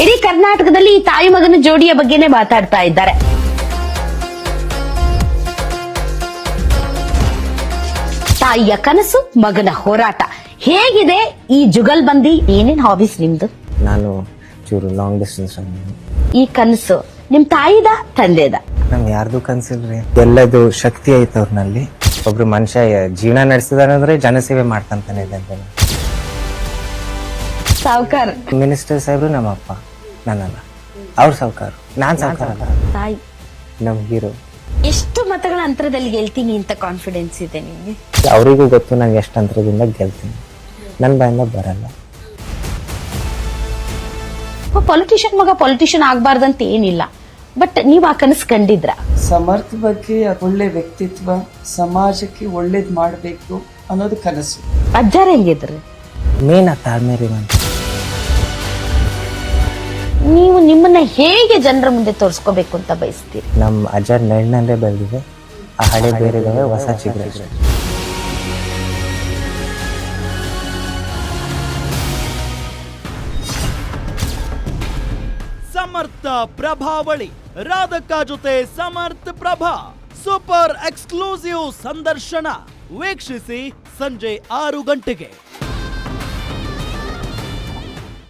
ಇಡೀ ಕರ್ನಾಟಕದಲ್ಲಿ ಈ ತಾಯಿ ಮಗನ ಜೋಡಿಯ ಬಗ್ಗೆನೇ ಮಾತಾಡ್ತಾ ಇದ್ದಾರೆ. ತಾಯಿಯ ಕನಸು, ಮಗನ ಹೋರಾಟ. ಹೇಗಿದೆ ಈ ಜುಗಲ್ಬಂದಿ? ಏನೇನ್ ಹಾಬೀಸ್ ನಿಮ್ದು? ನಾನು ಚೂರು ಲಾಂಗ್ ಡಿಸ್ಟೆನ್ಸ್. ಈ ಕನಸು ನಿಮ್ ತಾಯಿದ ತಂದೆದ? ನಮ್ ಯಾರ್ದು ಕನ್ಸಿಲ್ರಿ. ಎಲ್ಲದು ಶಕ್ತಿ ಐತೆ ಅವ್ರನಲ್ಲಿ. ಒಬ್ರು ಮನುಷ್ಯ ಜೀವನ ನಡೆಸಿದಾರಂದ್ರೆ ಜನಸೇವೆ ಮಾಡ್ತಂತಾನೆ ಇದೆ ಅಂತ. ಸಾವ್ಕಾರ್ ಮಿನಿಸ್ಟರ್ ಸಾಹೇಬ್ರು ನಮ್ಮ ಅಪ್ಪ, ನನ್ನಲ್ಲ. ಅವ್ರ ಸಾವ್ಕಾರ, ನಾನ್ ಸಾವ್ಕಾರ ಅಲ್ಲ. ತಾಯಿ ನಮ್ ಹೀರೋ. ಎಷ್ಟು ಮತಗಳ ಅಂತರದಲ್ಲಿ ಗೆಲ್ತೀನಿ ಅಂತ ಕಾನ್ಫಿಡೆನ್ಸ್ ಇದೆ ನಿಮ್ಗೆ? ಅವರಿಗೂ ಗೊತ್ತು ನಂಗೆ ಎಷ್ಟು ಅಂತರದಿಂದ ಗೆಲ್ತೀನಿ. ನನ್ ಬಾಯಿಂದ ಬರಲ್ಲ. ಪೊಲಿಟಿಷಿಯನ್ ಮಗ ಪೊಲಿಟಿಷಿಯನ್ ಆಗ್ಬಾರ್ದಂತ ಏನಿಲ್ಲ, ಬಟ್ ನೀವ್ ಆ ಕನಸು ಕಂಡಿದ್ರ? ಸಮರ್ಥ ಬಗ್ಗೆ ಒಳ್ಳೆ ವ್ಯಕ್ತಿತ್ವ, ಸಮಾಜಕ್ಕೆ ಒಳ್ಳೇದ್ ಮಾಡಬೇಕು ಅನ್ನೋದು ಕನಸು. ಅಜ್ಜಾರ ಹೆಂಗಿದ್ರಿ? ಮೇನ್ ಆ ತಾಳ್ಮೆ ರೀ. ನೀವು ನಿಮ್ಮನ್ನ ಹೇಗೆ ಜನರ ಮುಂದೆ ತೋರಿಸ್ಕೋಬೇಕು ಅಂತ ಬಯಸ್ತೀರಿ? ನಮ್ ಅಜ್ಜ ನೆಣ್ಣಲ್ಲೇ ಬೆಳೆದಿದೆ. ಆ ಹಳೆ ಬೇರೆ ಇದಾವೆ, ಹೊಸ ಚಿಗುರೆ. ಸಮರ್ಥ ಪ್ರಭಾವಳಿ ರಾಧಕ್ಕ ಜೊತೆ ಸಮರ್ಥ ಪ್ರಭಾ ಸೂಪರ್ ಎಕ್ಸ್ಕ್ಲೂಸಿವ್ ಸಂದರ್ಶನ ವೀಕ್ಷಿಸಿ ಸಂಜೆ 6 ಗಂಟೆಗೆ.